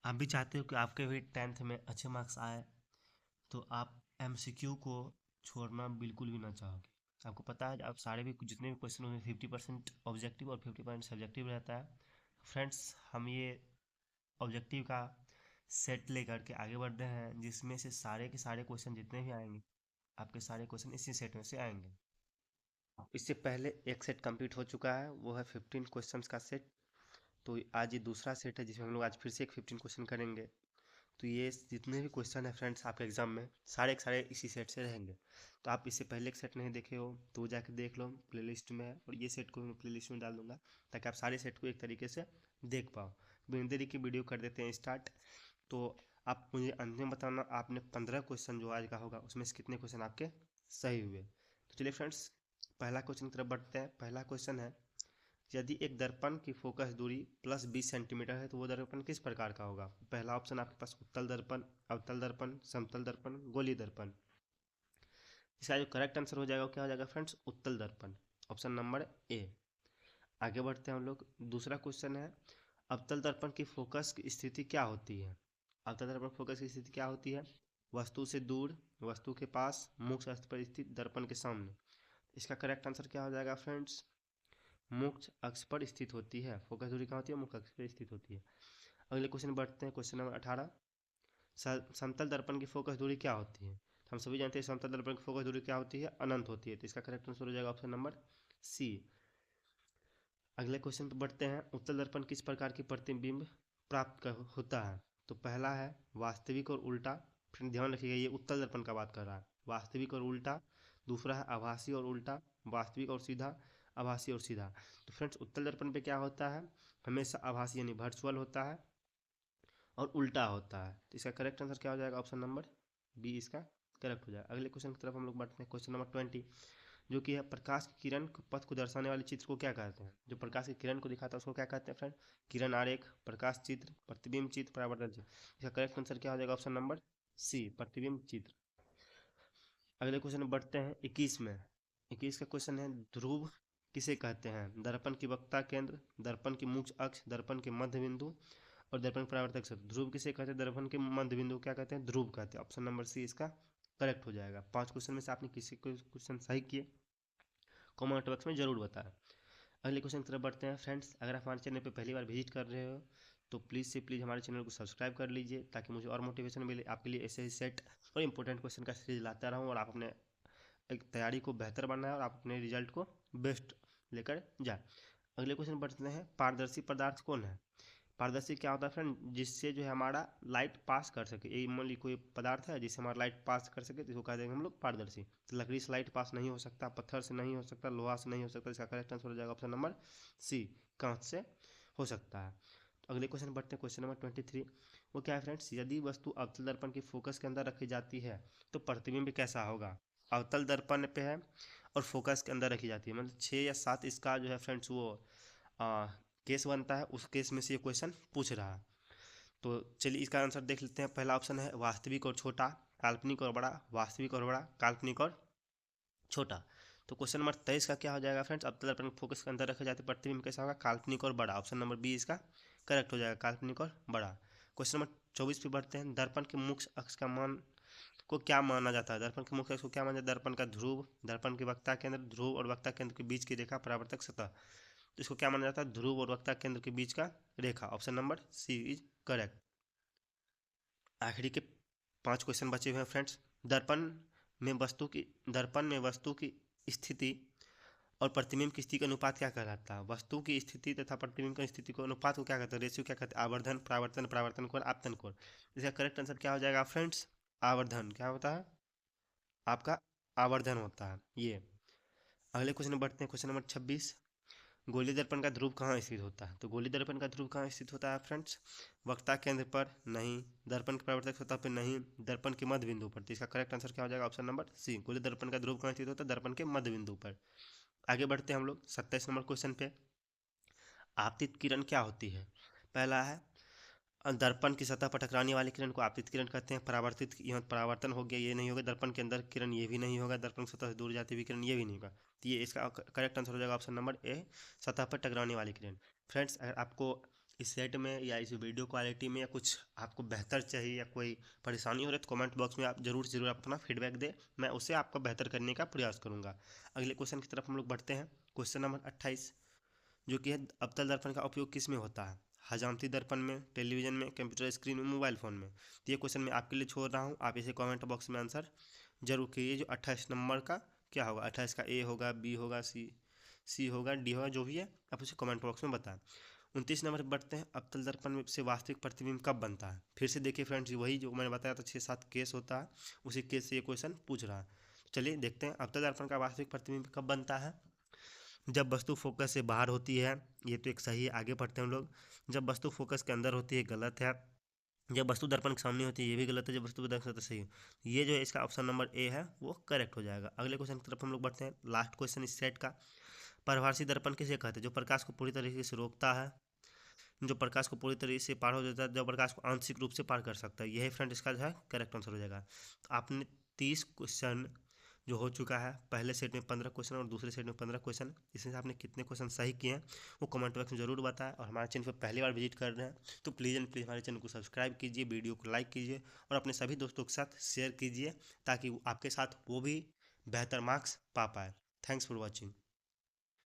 आप भी चाहते हो कि आपके भी 10th में अच्छे मार्क्स आए, तो आप एमसीक्यू को छोड़ना बिल्कुल भी ना चाहोगे। आपको पता है आप सारे भी जितने भी क्वेश्चन होंगे 50% ऑब्जेक्टिव और 50% सब्जेक्टिव रहता है। फ्रेंड्स, हम ये ऑब्जेक्टिव का सेट लेकर के आगे बढ़ रहे हैं, जिसमें से सारे के सारे क्वेश्चन जितने भी आएंगे, आपके सारे क्वेश्चन इसी सेट में से आएंगे। इससे पहले एक सेट कंप्लीट हो चुका है, वो है 15 क्वेश्चंस का सेट। तो आज ये दूसरा सेट है जिसमें हम लोग आज फिर से एक 15 क्वेश्चन करेंगे। तो ये जितने भी क्वेश्चन है फ्रेंड्स आपके एग्जाम में सारे के सारे इसी सेट से रहेंगे। तो आप इससे पहले एक सेट नहीं देखे हो तो वो जाके देख लो, प्लेलिस्ट में है, और ये सेट को मैं प्लेलिस्ट में डाल दूंगा ताकि आप सारे सेट को एक तरीके से देख पाओ। बिना देरी की वीडियो कर देते हैं स्टार्ट। तो आप मुझे अंत में बताना, आपने 15 क्वेश्चन जो आज का होगा उसमें से कितने क्वेश्चन आपके सही हुए। तो चलिए फ्रेंड्स, पहला क्वेश्चन की तरफ बढ़ते हैं। पहला क्वेश्चन है, यदि एक दर्पण की फोकस दूरी प्लस 20 सेंटीमीटर है तो वो दर्पण किस प्रकार का होगा। पहला ऑप्शन आपके पास उत्तल दर्पण, अवतल दर्पण, समतल दर्पण, गोलीय दर्पण। इसका जो करेक्ट आंसर हो जाएगा वो क्या हो जाएगा फ्रेंड्स, उत्तल दर्पण, ऑप्शन नंबर ए। आगे बढ़ते हैं हम लोग। दूसरा क्वेश्चन है, अवतल दर्पण की फोकस की स्थिति क्या होती है। अवतल दर्पण फोकस की स्थिति क्या होती है, वस्तु से दूर, वस्तु के पास, मुख्य अक्ष पर स्थित, दर्पण के सामने। इसका करेक्ट आंसर क्या हो जाएगा फ्रेंड्स, मुख्य अक्ष पर स्थित होती है। फोकस दूरी कहाँ होती है, मुख्य अक्ष पर स्थित होती है। अगले क्वेश्चन बढ़ते हैं, क्वेश्चन नंबर 18। समतल दर्पण की फोकस दूरी क्या होती है। तो हम सभी जानते हैं समतल दर्पण की फोकस दूरी क्या होती है, अनंत होती है। तो इसका करेक्ट आंसर हो जाएगा ऑप्शन नंबर सी। अगले क्वेश्चन पर बढ़ते हैं, उत्तल दर्पण किस प्रकार की प्रतिबिंब प्राप्त होता है। तो पहला है वास्तविक और उल्टा। फिर ध्यान रखिएगा ये उत्तल दर्पण का बात कर रहा है, वास्तविक और उल्टा। दूसरा है आभासी और उल्टा, वास्तविक और सीधा, आभासी और सीधा। तो फ्रेंड्स, उत्तल दर्पण पे क्या होता है, हमेशा आभासी यानी वर्चुअल होता है और उल्टा होता है। तो इसका करेक्ट आंसर क्या हो जाएगा, ऑप्शन नंबर बी इसका करेक्ट हो जाएगा। अगले क्वेश्चन की तरफ हम लोग बढ़ते हैं, क्वेश्चन नंबर 20, जो कि है प्रकाश की किरण पथ को दर्शाने वाले चित्र को क्या कहते हैं। जो प्रकाश की किरण को दिखाता है उसको क्या कहते हैं फ्रेंड, किरण आरेख, प्रकाश चित्र, प्रतिबिंब चित्र, परावर्तन चित्र। इसका करेक्ट आंसर क्या हो जाएगा, ऑप्शन नंबर सी, प्रतिबिंब चित्र। अगले क्वेश्चन में बढ़ते हैं 21 में। 21 का क्वेश्चन है, ध्रुव किसे कहते हैं। दर्पण की वक्ता केंद्र, दर्पण की मुख्य अक्ष, दर्पण के मध्य बिंदु और दर्पण परावर्तक क्षेत्र। ध्रुव किसे कहते हैं, दर्पण के मध्य बिंदु क्या कहते हैं, ध्रुव कहते हैं। ऑप्शन नंबर सी इसका करेक्ट हो जाएगा। 5 क्वेश्चन में से आपने किसी क्वेश्चन सही किए, कमेंट बॉक्स में जरूर बताएं। अगले क्वेश्चन की तरफ बढ़ते हैं फ्रेंड्स। अगर आप हमारे चैनल पर पहली बार विजिट कर रहे हो तो प्लीज़ से प्लीज़ हमारे चैनल को सब्सक्राइब कर लीजिए, ताकि मुझे और मोटिवेशन मिले आपके लिए ऐसे ही सेट और इंपॉर्टेंट क्वेश्चन का सीरीज लाता रहूँ, और आप अपने एक तैयारी को बेहतर बनाए और आप अपने रिजल्ट को बेस्ट लेकर जाए। अगले क्वेश्चन बढ़ते हैं, पारदर्शी पदार्थ कौन है। पारदर्शी क्या होता है फ्रेंड, जिससे जो है हमारा लाइट पास कर सके। ये मान ली कोई पदार्थ है जिससे हमारा लाइट पास कर सके, तो इसको कह देंगे हम लोग पारदर्शी। तो लकड़ी से लाइट पास नहीं हो सकता, पत्थर से नहीं हो सकता, लोहा से नहीं हो सकता। इसका करेक्ट आंसर हो जाएगा ऑप्शन नंबर सी, कांच से हो सकता है। तो अगले क्वेश्चन बढ़ते हैं, क्वेश्चन नंबर 23। वो क्या है फ्रेंड्स, यदि वस्तु अवतल दर्पण की फोकस के अंदर रखी जाती है तो प्रतिबिंब कैसा होगा। अवतल दर्पण पे है और फोकस के अंदर रखी जाती है, मतलब 6 या 7 इसका जो है फ्रेंड्स वो केस बनता है, उस केस में से ये क्वेश्चन पूछ रहा है। तो चलिए इसका आंसर देख लेते हैं। पहला ऑप्शन है वास्तविक और छोटा, काल्पनिक और बड़ा, वास्तविक और बड़ा, काल्पनिक और छोटा। तो क्वेश्चन नंबर 23 का क्या हो जाएगा फ्रेंड्स, अब दर्पण फोकस के अंदर रखे जाते प्रतिबिंब कैसा होगा, काल्पनिक और बड़ा। ऑप्शन नंबर बी इसका करेक्ट हो जाएगा, काल्पनिक और बड़ा। क्वेश्चन नंबर 24 पे बढ़ते हैं, दर्पण के मुख्य अक्ष का मान को क्या माना जाता है। दर्पण के मुख्य अक्ष को क्या माना जाता है, दर्पण का ध्रुव, दर्पण के वक्ता केंद्र, ध्रुव और वक्ता केंद्र के बीच की रेखा, परावर्तक सतह। तो इसको क्या माना जाता है, ध्रुव और वक्ता केंद्र के बीच का रेखा। Option number C is correct. आखिरी के 5 क्वेश्चन बचे हुए हैं फ्रेंड्स। दर्पण में वस्तु की स्थिति और प्रतिबिंब की स्थिति का अनुपात क्या कहलाता है। वस्तु की स्थिति तथा प्रतिबिंब की स्थिति को अनुपात को क्या कहते हैं, रेशियो क्या कहते हैं, आवर्धन, परावर्तन, परावर्तन कोण, आपतन कोण। इसका करेक्ट आंसर क्या हो जाएगा फ्रेंड्स, आवर्धन। क्या होता है आपका, आवर्धन होता है ये। अगले क्वेश्चन में बढ़ते हैं, क्वेश्चन नंबर 26। गोलीय दर्पण का ध्रुव कहाँ स्थित होता है। तो गोलीय दर्पण का ध्रुव कहाँ स्थित होता है फ्रेंड्स, वक्ता केंद्र पर नहीं, दर्पण के परावर्तक सतह पर नहीं, दर्पण के मध्य बिंदु पर। तो इसका करेक्ट आंसर क्या हो जाएगा, ऑप्शन नंबर सी, गोलीय दर्पण का ध्रुव कहाँ स्थित होता है, दर्पण के मध्य बिंदु पर। आगे बढ़ते हैं हम लोग 27 नंबर क्वेश्चन पे। आपतित किरण क्या होती है। पहला है दर्पण की सतह पर टकराने वाली किरण को आपतित किरण कहते हैं। परावर्तित, यहाँ परावर्तन हो गया, ये नहीं होगा। दर्पण के अंदर किरण, ये भी नहीं होगा। दर्पण की सतह से दूर जाती हुई किरण, ये भी नहीं होगा। तो ये इसका करेक्ट आंसर हो जाएगा ऑप्शन नंबर ए, सतह पर टकराने वाली किरण। फ्रेंड्स, अगर आपको इस सेट में या इस वीडियो क्वालिटी में या कुछ आपको बेहतर चाहिए या कोई परेशानी हो रही है तो कमेंट बॉक्स में आप जरूर से जरूर आप अपना फीडबैक दें, मैं उसे आपका बेहतर करने का प्रयास करूँगा। अगले क्वेश्चन की तरफ हम लोग बढ़ते हैं। क्वेश्चन नंबर 28 जो कि है अवतल दर्पण का उपयोग किस में होता है? हजामती दर्पण में, टेलीविजन में, कंप्यूटर स्क्रीन में, मोबाइल फ़ोन में। तो ये क्वेश्चन मैं आपके लिए छोड़ रहा हूँ, आप इसे कमेंट बॉक्स में आंसर जरूर कीजिए। जो 28 नंबर का क्या होगा? 28 का ए होगा, बी होगा, सी होगा, डी होगा, जो भी है आप उसे कमेंट बॉक्स में बताएं। 29 नंबर पर बढ़ते हैं। अवतल दर्पण में से वास्तविक प्रतिबिंब कब बनता है? फिर से देखिए फ्रेंड्स, वही जो मैंने बताया था 6-7 केस होता है, उसी केस से ये क्वेश्चन पूछ रहा है। चलिए देखते हैं अवतल दर्पण का वास्तविक प्रतिबिंब कब बनता है। जब वस्तु फोकस से बाहर होती है, ये तो एक सही है, आगे पढ़ते हैं हम लोग। जब वस्तु फोकस के अंदर होती है, गलत है। जब वस्तु दर्पण के सामने होती है, ये भी गलत है। जब वस्तु दर्पण के सही है, ये जो है इसका ऑप्शन नंबर ए है वो करेक्ट हो जाएगा। अगले क्वेश्चन की तरफ हम लोग बढ़ते हैं, लास्ट क्वेश्चन इस सेट का। परभाषी दर्पण किसे कहते हैं? जो प्रकाश को पूरी तरीके से रोकता है, जो प्रकाश को पूरी तरीके से पार हो जाता है, जो प्रकाश को आंशिक रूप से पार कर सकता है, यही फ्रेंड इसका जो है करेक्ट आंसर हो जाएगा। तो आपने 30 क्वेश्चन जो हो चुका है, पहले सेट में 15 क्वेश्चन और दूसरे सेट में 15 क्वेश्चन, इसमें से आपने कितने क्वेश्चन सही किए हैं वो कमेंट बॉक्स में जरूर बताएं। और हमारे चैनल पर पहली बार विजिट कर रहे हैं तो प्लीज़ एंड प्लीज़ हमारे चैनल को सब्सक्राइब कीजिए, वीडियो को लाइक कीजिए और अपने सभी दोस्तों के साथ शेयर कीजिए ताकि आपके साथ वो भी बेहतर मार्क्स पा पाए। Thanks for watching.